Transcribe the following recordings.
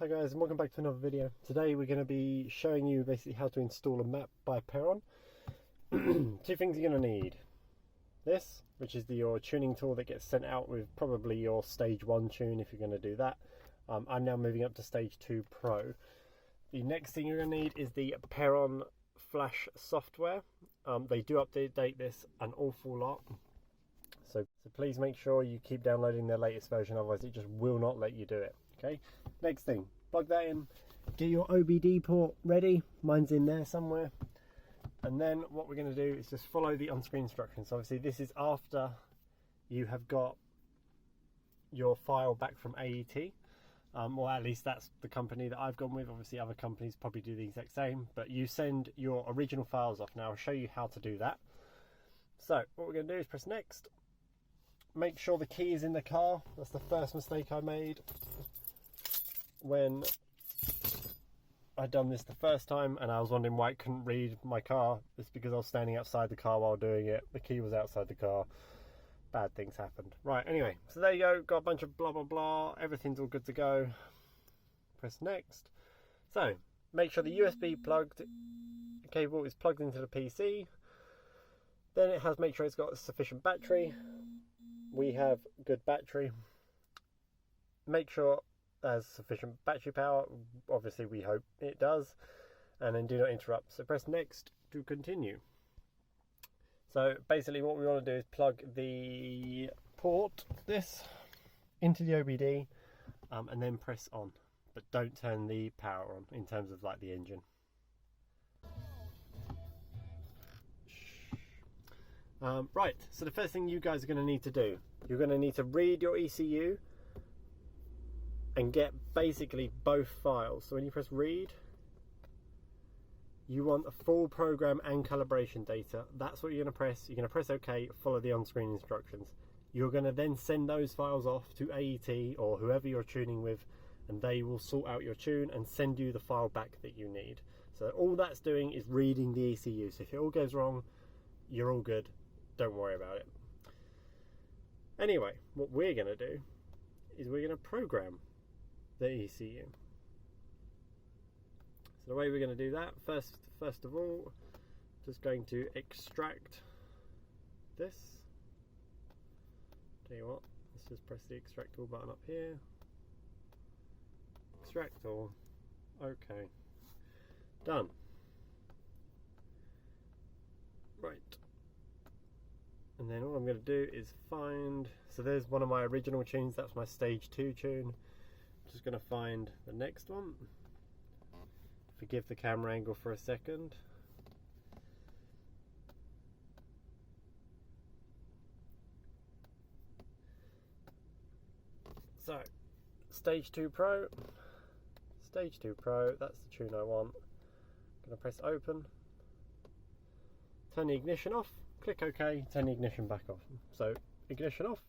Hi guys, and welcome back to another video. Today we're going to be showing you basically how to install a map by Peron. Two things you're going to need. This, which is your tuning tool that gets sent out with probably your stage 1 tune if you're going to do that. I'm now moving up to stage 2 Pro. The next thing you're going to need is the Peron Flash software. They do update this an awful lot. So please make sure you keep downloading their latest version, otherwise it just will not let you do it. Okay, next thing, plug that in, get your OBD port ready, mine's in there somewhere, and then what we're going to do is just follow the on-screen instructions. So obviously this is after you have got your file back from AET, or at least that's the company that I've gone with. Obviously other companies probably do the exact same, but you send your original files off. Now I'll show you how to do that. So what we're going to do is press next. Make sure the key is in the car. That's the first mistake I made when I'd done this the first time, and I was wondering why it couldn't read my car. It's because I was standing outside the car while doing it. The key was outside the car. Bad things happened. Right, anyway, so there you go. Got a bunch of blah blah blah. Everything's all good to go. Press next. So make sure the USB plugged cable is plugged into the PC. Then it has make sure it's got sufficient battery. We have good battery. Make sure it has sufficient battery power. Obviously we hope it does. And then do not interrupt. So press next to continue. So basically what we want to do is plug the port, this, into the OBD, and then press on. But don't turn the power on in terms of like the engine. Right, so the first thing you guys are going to need to do, you're going to need to read your ECU and get basically both files. So when you press read, you want the full program and calibration data. That's what you're going to press. You're going to press OK, follow the on-screen instructions. You're going to then send those files off to AET or whoever you're tuning with, and they will sort out your tune and send you the file back that you need. So all that's doing is reading the ECU. So if it all goes wrong, you're all good. Don't worry about it. Anyway, what we're going to do is we're going to program the ECU. So the way we're going to do that, first of all, just going to extract this. Tell you what, let's just press the extract all button up here. Extract all. Okay. Done. Right. And then all I'm going to do is find, so there's one of my original tunes, that's my stage 2 tune. I'm just going to find the next one. Forgive the camera angle for a second. So, stage 2 Pro, that's the tune I want. I'm going to press open, turn the ignition off. Click OK, turn the ignition back off. So, ignition off.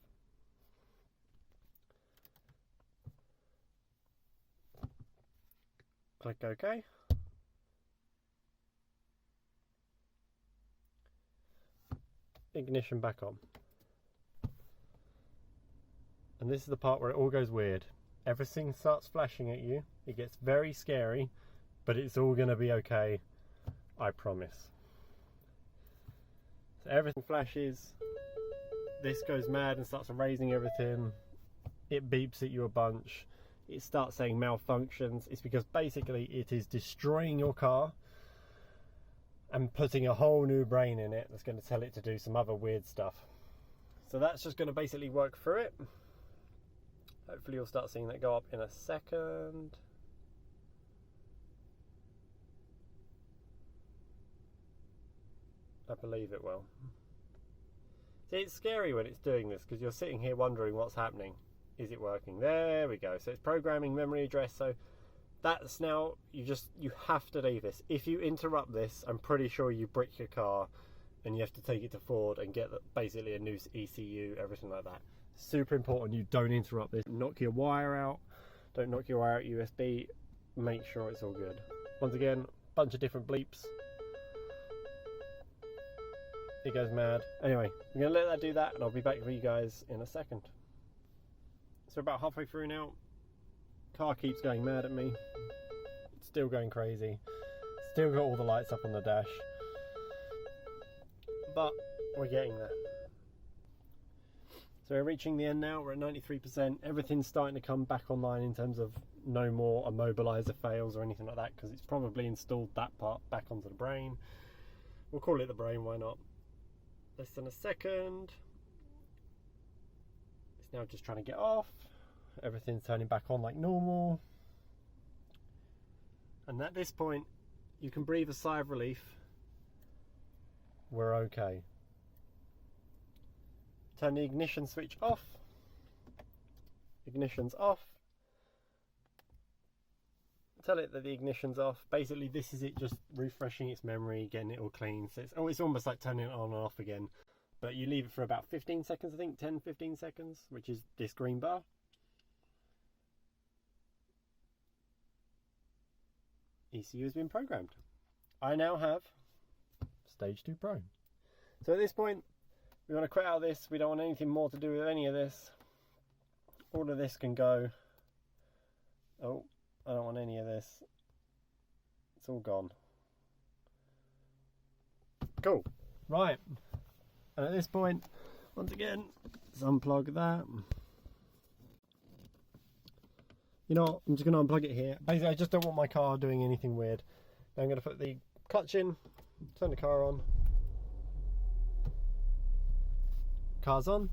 Click OK. Ignition back on. And this is the part where it all goes weird. Everything starts flashing at you. It gets very scary, but it's all going to be okay. I promise. Everything flashes, this goes mad and starts erasing everything, it beeps at you a bunch, it starts saying malfunctions. It's because basically it is destroying your car and putting a whole new brain in it that's going to tell it to do some other weird stuff. So that's just going to basically work through it. Hopefully you'll start seeing that go up in a second. I believe it will. See, it's scary when it's doing this because you're sitting here wondering what's happening. Is it working? There we go. So it's programming memory address. So that's now, you have to leave this. If you interrupt this, I'm pretty sure you brick your car and you have to take it to Ford and get basically a new ECU, everything like that. Super important you don't interrupt this. Knock your wire out. Don't knock your wire out USB. Make sure it's all good. Once again, bunch of different bleeps. It goes mad. Anyway, I'm going to let that do that and I'll be back with you guys in a second. So about halfway through now. Car keeps going mad at me. It's still going crazy. Still got all the lights up on the dash. But we're getting there. So we're reaching the end now. We're at 93%. Everything's starting to come back online in terms of no more immobilizer fails or anything like that, because it's probably installed that part back onto the brain. We'll call it the brain, why not? Less than a second. It's now just trying to get off. Everything's turning back on like normal. And at this point, you can breathe a sigh of relief. We're okay. Turn the ignition switch off. Ignition's off. Tell it that the ignition's off. Basically, this is it just refreshing its memory, getting it all clean. So it's almost like turning it on and off again. But you leave it for about 15 seconds, I think, 10-15 seconds, which is this green bar. ECU has been programmed. I now have Stage 2 Pro. So at this point, we want to quit out of this. We don't want anything more to do with any of this. All of this can go. Oh, I don't want any of this. It's all gone. Cool. Right. And at this point, once again, let's unplug that. You know what? I'm just going to unplug it here. Basically, I just don't want my car doing anything weird. Now I'm going to put the clutch in, turn the car on. Car's on.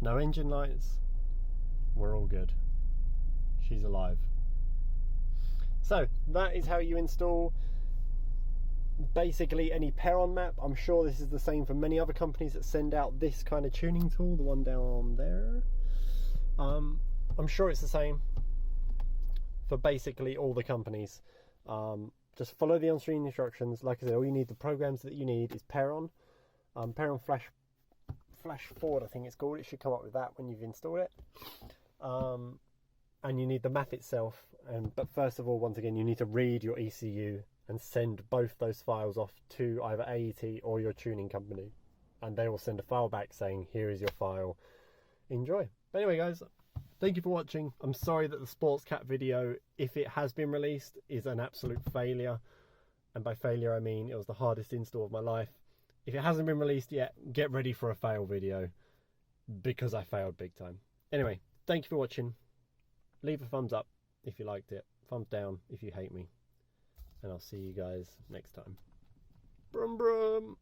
No engine lights. We're all good. She's alive. So, that is how you install basically any Peron map. I'm sure this is the same for many other companies that send out this kind of tuning tool, the one down there. I'm sure it's the same for basically all the companies. Just follow the on-screen instructions. Like I said, all you need, the programs that you need is Peron. Peron Flash Forward, I think it's called. It should come up with that when you've installed it. And you need the map itself. But first of all, once again, you need to read your ECU and send both those files off to either AET or your tuning company, and they will send a file back saying, here is your file, enjoy. But anyway guys, thank you for watching. I'm sorry that the Sports Cat video, if it has been released, is an absolute failure, and by failure I mean it was the hardest install of my life. If it hasn't been released yet, get ready for a fail video, because I failed big time. Anyway, thank you for watching. Leave a thumbs up if you liked it, thumbs down if you hate me. And I'll see you guys next time. Brum brum!